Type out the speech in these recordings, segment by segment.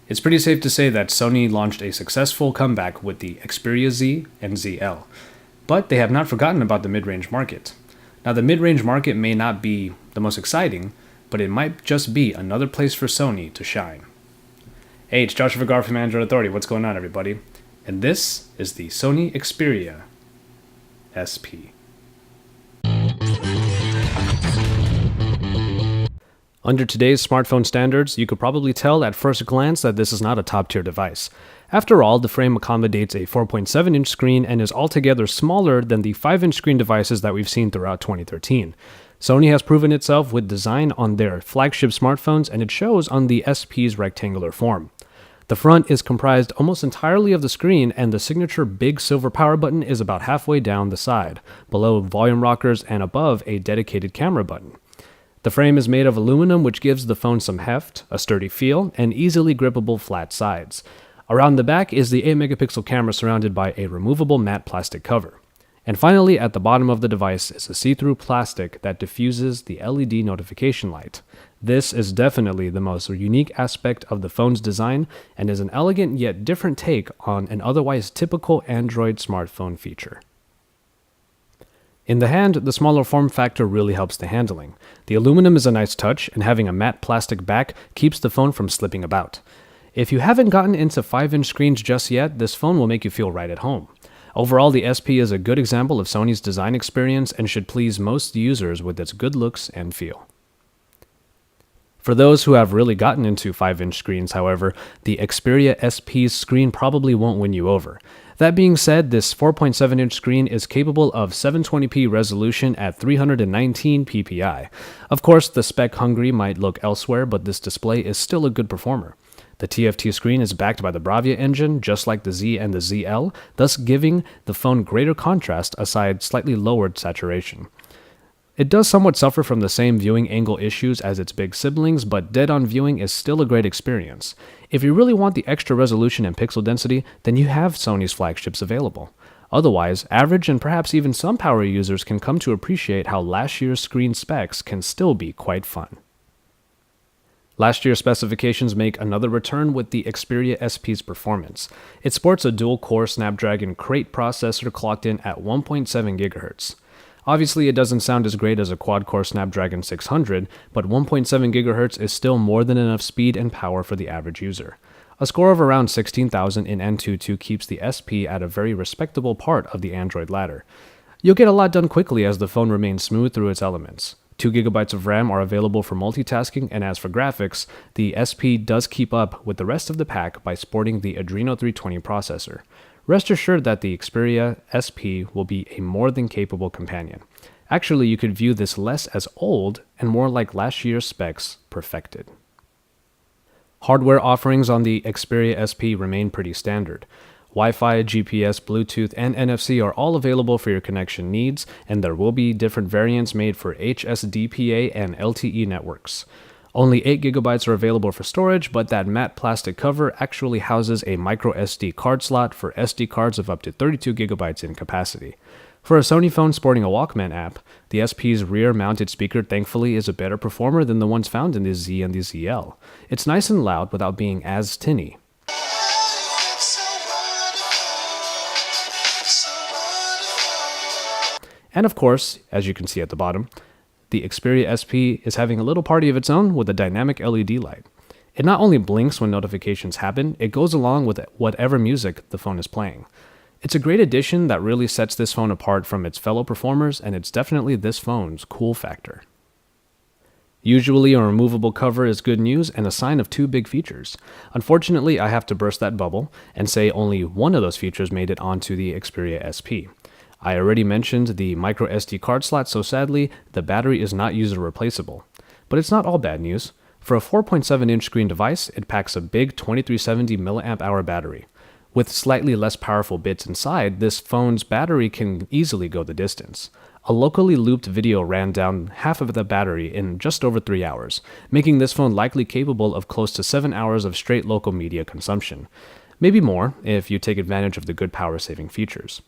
It's pretty safe to say that Sony launched a successful comeback with the Xperia Z and ZL, but they have not forgotten about the mid-range market. Now, the mid-range market may not be the most exciting, but it might just be another place for Sony to shine. Hey, it's Joshua Vergara from Android Authority. What's going on, everybody? And this is the Sony Xperia SP. Under today's smartphone standards, you could probably tell at first glance that this is not a top-tier device. After all, the frame accommodates a 4.7-inch screen and is altogether smaller than the 5-inch screen devices that we've seen throughout 2013. Sony has proven itself with design on their flagship smartphones, and it shows on the SP's rectangular form. The front is comprised almost entirely of the screen, and the signature big silver power button is about halfway down the side, below volume rockers and above a dedicated camera button. The frame is made of aluminum, which gives the phone some heft, a sturdy feel, and easily grippable flat sides. Around the back is the 8-megapixel camera surrounded by a removable matte plastic cover. And finally, at the bottom of the device is a see-through plastic that diffuses the LED notification light. This is definitely the most unique aspect of the phone's design and is an elegant yet different take on an otherwise typical Android smartphone feature. In the hand, the smaller form factor really helps the handling. The aluminum is a nice touch, and having a matte plastic back keeps the phone from slipping about. If you haven't gotten into 5-inch screens just yet, this phone will make you feel right at home. Overall, the SP is a good example of Sony's design experience and should please most users with its good looks and feel. For those who have really gotten into 5-inch screens, however, the Xperia SP's screen probably won't win you over. That being said, this 4.7-inch screen is capable of 720p resolution at 319 ppi. Of course, the spec hungry might look elsewhere, but this display is still a good performer. The TFT screen is backed by the Bravia engine, just like the Z and the ZL, thus giving the phone greater contrast aside slightly lowered saturation. It does somewhat suffer from the same viewing angle issues as its big siblings, but dead-on viewing is still a great experience. If you really want the extra resolution and pixel density, then you have Sony's flagships available. Otherwise, average and perhaps even some power users can come to appreciate how last year's screen specs can still be quite fun. Last year's specifications make another return with the Xperia SP's performance. It sports a dual-core Snapdragon Crate processor clocked in at 1.7 GHz. Obviously, it doesn't sound as great as a quad-core Snapdragon 600, but 1.7 GHz is still more than enough speed and power for the average user. A score of around 16,000 in Antutu keeps the SP at a very respectable part of the Android ladder. You'll get a lot done quickly as the phone remains smooth through its elements. 2 GB of RAM are available for multitasking, and as for graphics, the SP does keep up with the rest of the pack by sporting the Adreno 320 processor. Rest assured that the Xperia SP will be a more than capable companion. Actually, you could view this less as old and more like last year's specs perfected. Hardware offerings on the Xperia SP remain pretty standard. Wi-Fi, GPS, Bluetooth, and NFC are all available for your connection needs, and there will be different variants made for HSDPA and LTE networks. Only 8 GB are available for storage, but that matte plastic cover actually houses a micro SD card slot for SD cards of up to 32 GB in capacity. For a Sony phone sporting a Walkman app, the SP's rear-mounted speaker thankfully is a better performer than the ones found in the Z and the ZL. It's nice and loud without being as tinny. And of course, as you can see at the bottom, the Xperia SP is having a little party of its own with a dynamic LED light. It not only blinks when notifications happen, it goes along with whatever music the phone is playing. It's a great addition that really sets this phone apart from its fellow performers, and it's definitely this phone's cool factor. Usually a removable cover is good news and a sign of two big features. Unfortunately, I have to burst that bubble and say only one of those features made it onto the Xperia SP. I already mentioned the micro SD card slot, so sadly, the battery is not user replaceable. But it's not all bad news. For a 4.7-inch screen device, it packs a big 2370 mAh battery. With slightly less powerful bits inside, this phone's battery can easily go the distance. A locally looped video ran down half of the battery in just over 3 hours, making this phone likely capable of close to 7 hours of straight local media consumption. Maybe more, if you take advantage of the good power-saving features.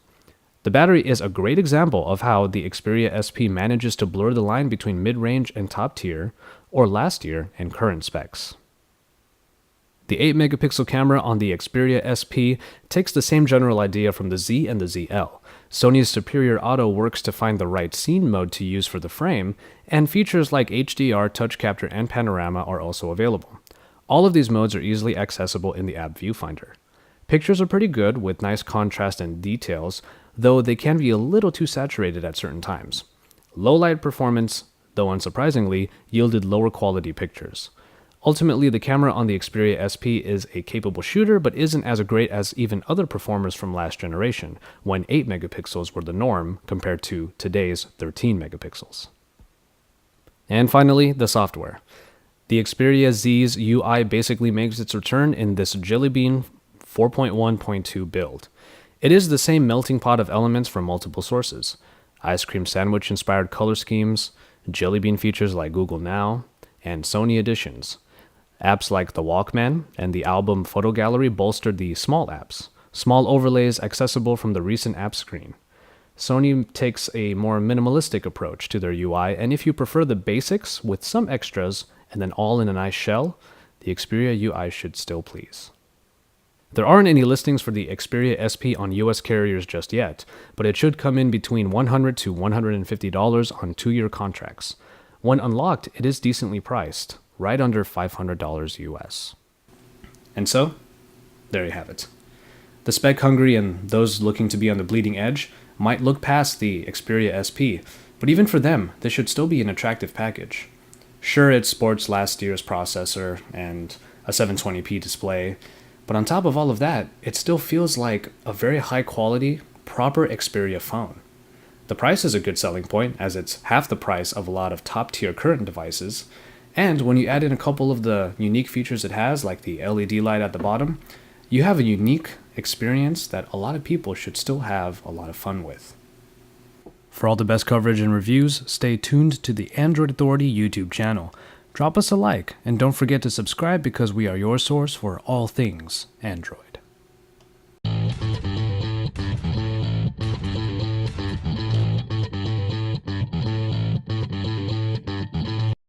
The battery is a great example of how the Xperia SP manages to blur the line between mid-range and top tier, or last year and current specs. The 8-megapixel camera on the Xperia SP takes the same general idea from the Z and the ZL. Sony's superior auto works to find the right scene mode to use for the frame, and features like HDR, touch capture, and panorama are also available. All of these modes are easily accessible in the app viewfinder. Pictures are pretty good with nice contrast and details, though they can be a little too saturated at certain times. Low light performance, though unsurprisingly, yielded lower quality pictures. Ultimately, the camera on the Xperia SP is a capable shooter, but isn't as great as even other performers from last generation, when 8 megapixels were the norm compared to today's 13 megapixels. And finally, the software. The Xperia Z's UI basically makes its return in this Jelly Bean 4.1.2 build. It is the same melting pot of elements from multiple sources. Ice cream sandwich inspired color schemes, Jelly Bean features like Google Now, and Sony additions. Apps like the Walkman and the album photo gallery bolstered the small apps, small overlays accessible from the recent app screen. Sony takes a more minimalistic approach to their UI, and if you prefer the basics with some extras and then all in a nice shell, the Xperia UI should still please. There aren't any listings for the Xperia SP on US carriers just yet, but it should come in between $100 to $150 on 2-year contracts. When unlocked, it is decently priced, right under $500 US. And so, there you have it. The spec-hungry and those looking to be on the bleeding edge might look past the Xperia SP, but even for them, this should still be an attractive package. Sure, it sports last year's processor and a 720p display, but on top of all of that, it still feels like a very high-quality, proper Xperia phone. The price is a good selling point, as it's half the price of a lot of top-tier current devices, and when you add in a couple of the unique features it has, like the LED light at the bottom, you have a unique experience that a lot of people should still have a lot of fun with. For all the best coverage and reviews, stay tuned to the Android Authority YouTube channel. Drop us a like, and don't forget to subscribe because we are your source for all things Android.